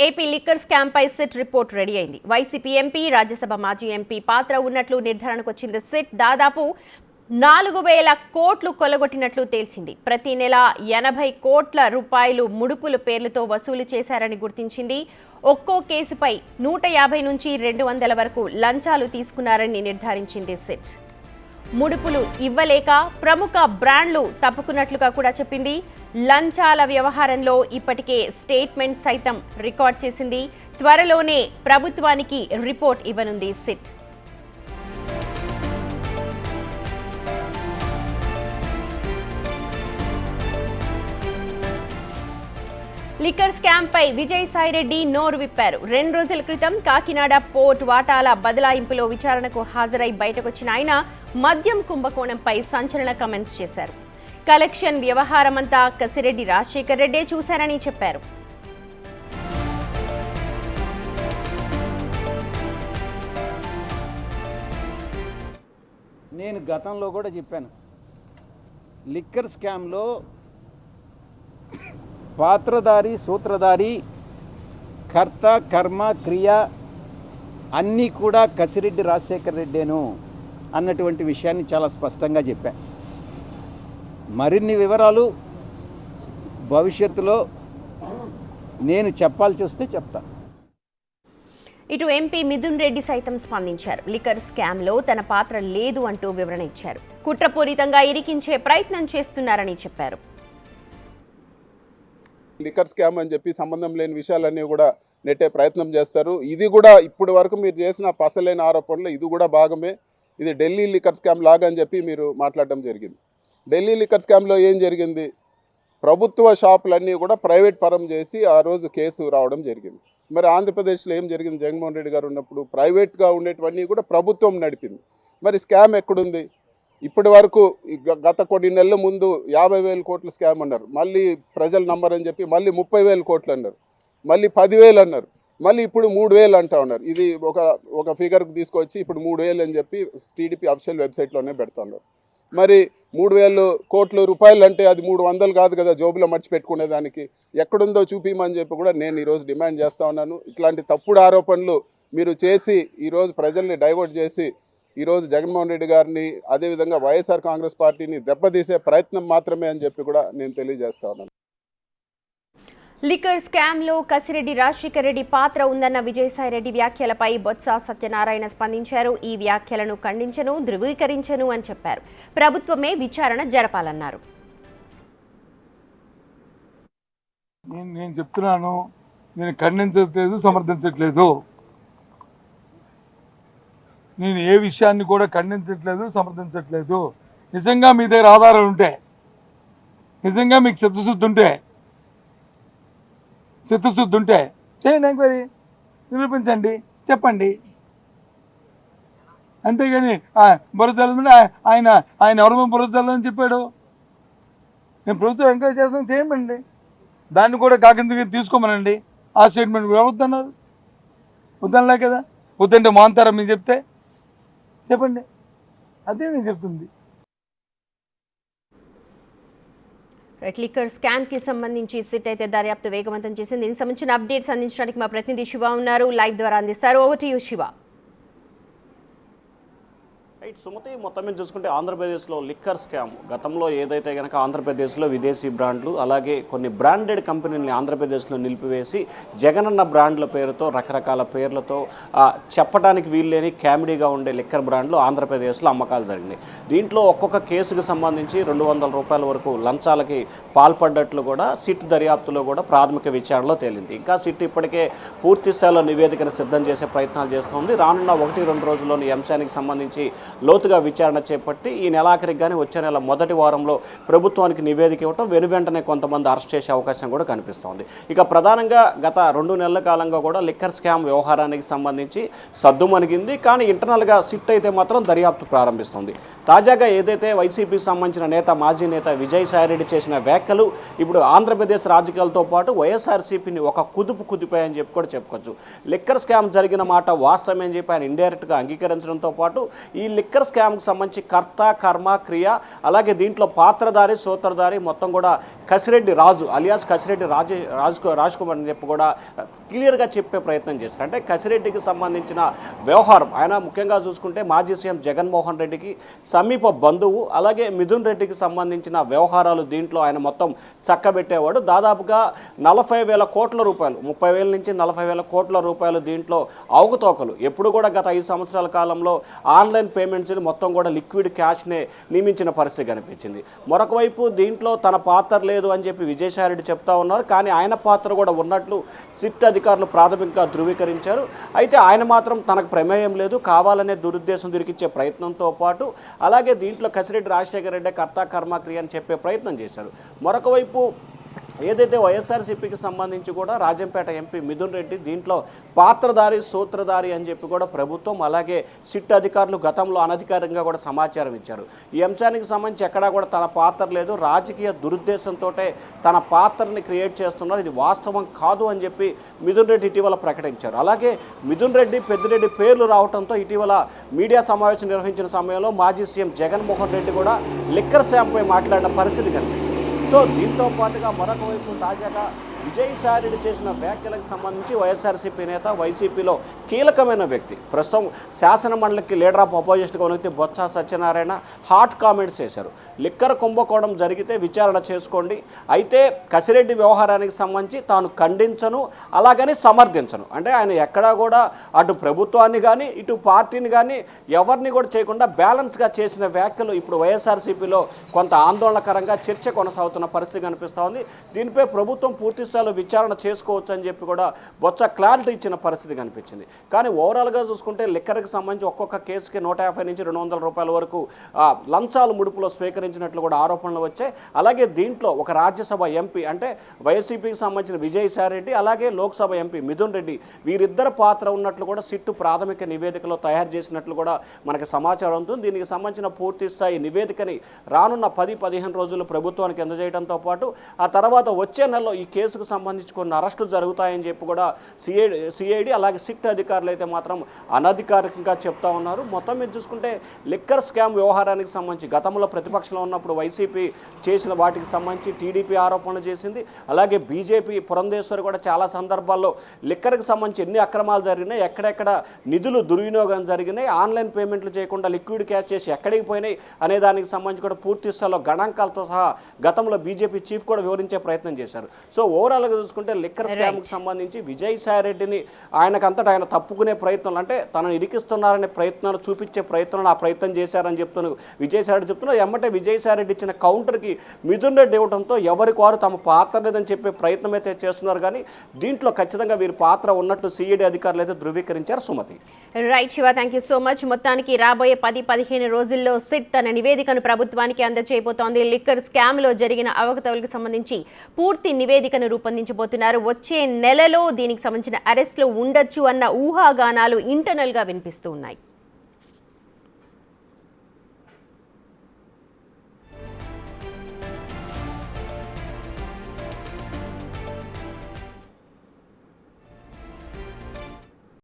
AP liquor scam పై SIT report ready అయింది. YCP MP, Rajya Sabha మాజీ MP పాత్ర ఉన్నట్లు నిర్ధారణకు వచ్చింది. సిట్ దాదాపు 4,000 కోట్లు కొల్లగొట్టినట్లు తేల్చింది. ప్రతి నెల 80 కోట్ల రూపాయలు ముడుపుల పేర్లతో వసూలు చేశారని గుర్తించింది. ఒక్కో కేసుపై 150 నుంచి 200 వరకు లంచాలు తీసుకున్నారని నిర్ధారించింది సిట్. ముడుపులు ఇవ్వలేక ప్రముఖ బ్రాండ్లు తప్పుకున్నట్లుగా కూడా చెప్పింది. లంచాల వ్యవహారంలో ఇప్పటికే స్టేట్మెంట్ సైతం రికార్డ్ చేసింది. త్వరలోనే ప్రభుత్వానికి రిపోర్ట్ ఇవ్వనుంది సిట్. లిక్కర్ స్కామ్ పై విజయసాయిరెడ్డి నోరు విప్పారు. 2 రోజుల క్రితం కాకినాడ పోర్ట్ వాటాల బదలాయింపులో విచారణకు హాజరై బయటకొచ్చిన ఆయన మద్యం కుంభకోణంపై సంచలన కామెంట్స్ చేశారు. కలెక్షన్ వ్యవహారమంతా కసిరెడ్డి రాజశేఖర్ రెడ్డే చూశారని చెప్పారు. నేను గతంలో కూడా చెప్పాను, లిక్కర్ స్కామ్లో పాత్రధారి, సూత్రధారి, కర్త, కర్మ, క్రియ అన్నీ కూడా కసిరెడ్డి రాజశేఖర్ రెడ్డేను అన్నటువంటి విషయాన్ని చాలా స్పష్టంగా చెప్పాను. మరిన్ని వివరాలు భవిష్యత్తులో నేను చెప్పాల్సి వస్తే చెప్తాను. ఇటు ఎంపీ మిథున్ రెడ్డి సైతం స్పందించారు. లిక్కర్ స్కామ్లో తన పాత్ర లేదు అంటూ వివరణ ఇచ్చారు. కుట్రపూరితంగా ఇరికించే ప్రయత్నం చేస్తున్నారని చెప్పారు. లిక్కర్ స్కామ్ అని చెప్పి సంబంధం లేని విషయాలన్నీ కూడా నెట్టే ప్రయత్నం చేస్తారు. ఇది కూడా ఇప్పటి వరకు మీరు చేసిన పసలేని ఆరోపణలు ఇది కూడా భాగమే. ఇది ఢిల్లీ లిక్కర్ స్కామ్ లాగా అని చెప్పి మీరు మాట్లాడడం జరిగింది. ఢిల్లీ లిక్కర్ స్కామ్లో ఏం జరిగింది? ప్రభుత్వ షాపులన్నీ కూడా ప్రైవేట్ పరం చేసి ఆ రోజు కేసు రావడం జరిగింది. మరి ఆంధ్రప్రదేశ్లో ఏం జరిగింది? జగన్మోహన్ రెడ్డి గారు ఉన్నప్పుడు ప్రైవేట్గా ఉండేటివన్నీ కూడా ప్రభుత్వం నడిపింది. మరి స్కామ్ ఎక్కడుంది? ఇప్పటి వరకు గత కొన్ని నెలల ముందు 50,000 కోట్ల స్కామ్ అన్నారు, మళ్ళీ ప్రజల నంబర్ అని చెప్పి మళ్ళీ 30,000 కోట్లు అన్నారు, మళ్ళీ 10,000 అన్నారు, మళ్ళీ ఇప్పుడు 3,000 అంటా ఉన్నారు. ఇది ఒక ఫిగర్కి తీసుకొచ్చి ఇప్పుడు 3,000 అని చెప్పి టీడీపీ అఫీషియల్ వెబ్సైట్లోనే పెడతా ఉన్నారు. మరి 3,000 కోట్ల రూపాయలు అంటే అది 300 కాదు కదా జోబులో మర్చిపెట్టుకునేదానికి. ఎక్కడుందో చూపించమని చెప్పి కూడా నేను ఈరోజు డిమాండ్ చేస్తూ ఉన్నాను. ఇట్లాంటి తప్పుడు ఆరోపణలు మీరు చేసి ఈరోజు ప్రజల్ని డైవర్ట్ చేసి ఈరోజు జగన్మోహన్ రెడ్డి గారిని అదేవిధంగా వైఎస్ఆర్ కాంగ్రెస్ పార్టీని దెబ్బతీసే ప్రయత్నం మాత్రమే అని చెప్పి కూడా నేను తెలియజేస్తా ఉన్నాను. లిక్కర్ స్కామ్లో కసిరెడ్డి రాజశేఖర్ రెడ్డి పాత్ర ఉందన్న విజయసాయిరెడ్డి వ్యాఖ్యలపై బొత్స సత్యనారాయణ స్పందించారు. ఈ వ్యాఖ్యలను ఖండించను, ధృవీకరించను అని చెప్పారు. ప్రభుత్వమే విచారణ జరపాలన్నారు. నేను చెప్తున్నాను, నేను ఖండించట్లేదు, సమర్థించట్లేదు. నేను ఏ విషయాన్ని కూడా ఖండించట్లేదు, సమర్థించట్లేదు. నిజంగా మీ దగ్గర ఆధారాలు ఉంటే, నిజంగా మీకు చిత్తశుద్ధి ఉంటే చేయండి, ఎంక్వైరీ నిరూపించండి, చెప్పండి. అంతేగాని బురదల్లని ఆయన ఎవరు బురదల్లని చెప్పాడు. నేను ప్రభుత్వం ఎంక్వైరీ చేస్తాను, చేయమండి. దాన్ని కూడా కాకిందకి తీసుకోమనండి. ఆ స్టేట్మెంట్ కూడా వద్దన్నారు, వద్దనలే కదా. వద్దంటే మాంతారా మీరు చెప్తే చెప్పండి, అదే నేను చెప్తుంది. లిక్కర్ స్కామ్ కి సంబంధించి సిట్ అయితే దర్యాప్తు వేగవంతం చేసింది. దీనికి సంబంధించిన అప్డేట్స్ అందించడానికి మా ప్రతినిధి శివ ఉన్నారు, లైవ్ ద్వారా అందిస్తారు. Over to you Shiva. Sumathi, మొత్తం మీద చూసుకుంటే ఆంధ్రప్రదేశ్లో లిక్కర్ స్కామ్ గతంలో ఏదైతే కనుక ఆంధ్రప్రదేశ్లో విదేశీ బ్రాండ్లు అలాగే కొన్ని బ్రాండెడ్ కంపెనీలని ఆంధ్రప్రదేశ్లో నిలిపివేసి జగనన్న బ్రాండ్ల పేరుతో రకరకాల పేర్లతో చెప్పడానికి వీల్లేని కామెడీగా ఉండే లిక్కర్ బ్రాండ్లు ఆంధ్రప్రదేశ్లో అమ్మకాలు జరిగినాయి. దీంట్లో ఒక్కొక్క కేసుకు సంబంధించి 200 రూపాయల వరకు లంచాలకి పాల్పడ్డట్లు కూడా సిట్ దర్యాప్తులో కూడా ప్రాథమిక విచారణలో తేలింది. ఇంకా సిట్ ఇప్పటికే పూర్తి స్థాయిలో నివేదికను సిద్ధం చేసే ప్రయత్నాలు చేస్తుంది. రానున్న 1-2 రోజుల్లోని అంశానికి సంబంధించి లోతుగా విచారణ చేపట్టి ఈ నెలాఖరికి కానీ వచ్చే నెల మొదటి వారంలో ప్రభుత్వానికి నివేదిక ఇవ్వటం, వెనువెంటనే కొంతమంది అరెస్ట్ చేసే అవకాశం కూడా కనిపిస్తోంది. ఇక ప్రధానంగా గత 2 నెలల కాలంగా కూడా లిక్కర్ స్కామ్ వ్యవహారానికి సంబంధించి సద్దుమణిగింది. కానీ ఇంటర్నల్గా సిట్ అయితే మాత్రం దర్యాప్తు ప్రారంభిస్తుంది. తాజాగా ఏదైతే వైసీపీకి సంబంధించిన మాజీ నేత విజయసాయిరెడ్డి చేసిన వ్యాఖ్యలు ఇప్పుడు ఆంధ్రప్రదేశ్ రాజకీయాలతో పాటు వైఎస్ఆర్సీపీని ఒక కుదిపాయని చెప్పి కూడా చెప్పుకోవచ్చు. లిక్కర్ స్కామ్ జరిగిన మాట వాస్తవమే అని చెప్పి ఆయన ఇండైరెక్ట్గా అంగీకరించడంతో పాటు ఈ లిక్కర్ స్కామ్కి సంబంధించి కర్త, కర్మ, క్రియ అలాగే దీంట్లో పాత్రధారి, సూత్రధారి మొత్తం కూడా కసిరెడ్డి రాజు అలియాస్ కసిరెడ్డి రాజ్ కుమార్ అని చెప్పి కూడా క్లియర్గా చెప్పే ప్రయత్నం చేశారు. అంటే కసిరెడ్డికి సంబంధించిన వ్యవహారం ఆయన ముఖ్యంగా చూసుకుంటే మాజీ సీఎం జగన్మోహన్ రెడ్డికి సమీప బంధువు, అలాగే మిథున్ రెడ్డికి సంబంధించిన వ్యవహారాలు దీంట్లో ఆయన మొత్తం చక్కబెట్టేవాడు. దాదాపుగా 40,000 కోట్ల రూపాయలు, 30,000 నుంచి 40,000 కోట్ల రూపాయలు దీంట్లో అవకతవకలు. ఎప్పుడు కూడా గత 5 సంవత్సరాల కాలంలో ఆన్లైన్ పేమెంట్స్ని మొత్తం కూడా లిక్విడ్ క్యాష్నే నియమించిన పరిస్థితి కనిపించింది. మరొక వైపు దీంట్లో తన పాత్ర లేదు అని చెప్పి విజయసాయిరెడ్డి చెప్తా ఉన్నారు. కానీ ఆయన పాత్ర కూడా ఉన్నట్లు సిట్ అధికారులు ప్రాథమికంగా ధృవీకరించారు. అయితే ఆయన మాత్రం తనకు ప్రమేయం లేదు, కావాలనే దురుద్దేశం దొరికించే ప్రయత్నంతో పాటు అలాగే దీంట్లో కసిరెడ్డి రాజశేఖర రెడ్డి కర్త కర్మక్రియ అని చెప్పే ప్రయత్నం చేశారు. మరొక వైపు ఏదైతే వైఎస్ఆర్సీపీకి సంబంధించి కూడా రాజంపేట ఎంపీ మిథున్ రెడ్డి దీంట్లో పాత్రధారి సూత్రధారి అని చెప్పి కూడా ప్రభుత్వం అలాగే సిట్ అధికారులు గతంలో అనధికారికంగా కూడా సమాచారం ఇచ్చారు. ఈ అంశానికి సంబంధించి ఎక్కడా కూడా తన పాత్ర లేదు, రాజకీయ దురుద్దేశంతో తన పాత్రని క్రియేట్ చేస్తున్నారు, ఇది వాస్తవం కాదు అని చెప్పి మిథున్ రెడ్డి ఇటీవల ప్రకటించారు. అలాగే మిథున్ రెడ్డి పెద్దిరెడ్డి పేర్లు రావడంతో ఇటీవల మీడియా సమావేశం నిర్వహించిన సమయంలో మాజీ సీఎం జగన్మోహన్ రెడ్డి కూడా లిక్కర్ స్కామ్పై మాట్లాడిన పరిస్థితి కనిపించింది. సో దీంతో పాటుగా మరొక వైపు తాజాగా విజయసాయిరెడ్డి చేసిన వ్యాఖ్యలకు సంబంధించి వైఎస్ఆర్సీపీ నేత, వైసీపీలో కీలకమైన వ్యక్తి, ప్రస్తుతం శాసన మండలికి లీడర్ ఆఫ్ అపోజిషన్గా ఉన్న బొత్స సత్యనారాయణ హాట్ కామెంట్స్ చేశారు. లిక్కర్ కుంభకోణం జరిగితే విచారణ చేసుకోండి, అయితే కసిరెడ్డి వ్యవహారానికి సంబంధించి తాను ఖండించను, అలాగని సమర్థించను. అంటే ఆయన ఎక్కడా కూడా అటు ప్రభుత్వాన్ని కానీ ఇటు పార్టీని కానీ ఎవరిని కూడా చేయకుండా బ్యాలెన్స్గా చేసిన వ్యాఖ్యలు ఇప్పుడు వైఎస్ఆర్సీపీలో కొంత ఆందోళనకరంగా చర్చ కొనసాగుతున్న పరిస్థితి కనిపిస్తూ ఉంది. దీనిపై ప్రభుత్వం పూర్తి విచారణ చేసుకోవచ్చు అని చెప్పి కూడా బొత్స క్లారిటీ ఇచ్చిన పరిస్థితి కనిపించింది. కానీ ఓవరాల్గా చూసుకుంటే లిక్కర్కి సంబంధించి ఒక్కొక్క కేసుకి 150 నుంచి 200 రూపాయల వరకు లంచాలు ముడుపులో స్వీకరించినట్లు కూడా ఆరోపణలు వచ్చాయి. అలాగే దీంట్లో ఒక రాజ్యసభ ఎంపీ అంటే వైసీపీకి సంబంధించిన విజయసాయిరెడ్డి, అలాగే లోక్సభ ఎంపీ మిథున్ రెడ్డి వీరిద్దరు పాత్ర ఉన్నట్లు కూడా సిట్టు ప్రాథమిక నివేదికలో తయారు చేసినట్లు కూడా మనకి సమాచారం ఉంటుంది. దీనికి సంబంధించిన పూర్తి స్థాయి నివేదికని రానున్న 10-15 రోజులు ప్రభుత్వానికి అందజేయడంతో పాటు ఆ తర్వాత వచ్చే నెలలో ఈ కేసుకు సంబంధించి కొన్ని అరెస్టులు జరుగుతాయని చెప్పి కూడా సిఐడి అలాగే సిట్ అధికారులు అయితే మాత్రం అనధికారికంగా చెప్తా ఉన్నారు. మొత్తం మీద చూసుకుంటే లిక్కర్ స్కామ్ వ్యవహారానికి సంబంధించి గతంలో ప్రతిపక్షంలో ఉన్నప్పుడు వైసీపీ చేసిన వాటికి సంబంధించి టీడీపీ ఆరోపణలు చేసింది. అలాగే బీజేపీ పురంధేశ్వరి కూడా చాలా సందర్భాల్లో లిక్కర్కి సంబంధించి ఎన్ని అక్రమాలు జరిగినాయి, ఎక్కడెక్కడ నిధులు దుర్వినియోగం జరిగినాయి, ఆన్లైన్ పేమెంట్లు చేయకుండా లిక్విడ్ క్యాష్ చేసి ఎక్కడికి పోయినాయి అనే దానికి సంబంధించి కూడా పూర్తి స్థాయిలో గణాంకాలతో సహా గతంలో బీజేపీ చీఫ్ కూడా వివరించే ప్రయత్నం చేశారు. సో ఓవరాల్గా చూసుకుంటే లిక్కర్ స్కామ్కి సంబంధించి విజయసాయిరెడ్డిని ఆయనకంతటా ఆయన తప్పుకునే ప్రయత్నాలు, అంటే తనను ఇరికిస్తున్నారనే ప్రయత్నాలు చూపించే ప్రయత్నాలు ఆ ప్రయత్నం చేశారని చెప్తున్నారు విజయసాయిరెడ్డి చెప్తున్నారు. ఎమ్మటే విజయసాయిరెడ్డి ఇచ్చిన కౌంటర్కి మిథున్ రెడ్డి ఇవ్వడంతో ఎవరికి వారు తమ పాత్ర లేదని చెప్పే ప్రయత్నం అయితే చేస్తున్నారు. కానీ దీంట్లో ఖచ్చితంగా వీరి పాత్ర ఉన్నట్టు సిఐడి అధికారులు అయితే ధృవీకరించారు. Sumathi. Right Shiva, thank you so much. మొత్తానికి రాబోయే 10-15 రోజుల్లో సిట్ తన నివేదికను ప్రభుత్వానికి అందజేయబోతోంది. లిక్కర్ స్కామ్లో జరిగిన అవకతవకలకు సంబంధించి పూర్తి నివేదికను రూపొందించబోతున్నారు. వచ్చే నెలలో దీనికి సంబంధించిన అరెస్టులు ఉండొచ్చు అన్న ఊహాగానాలు ఇంటర్నల్గా వినిపిస్తూ ఉన్నాయి.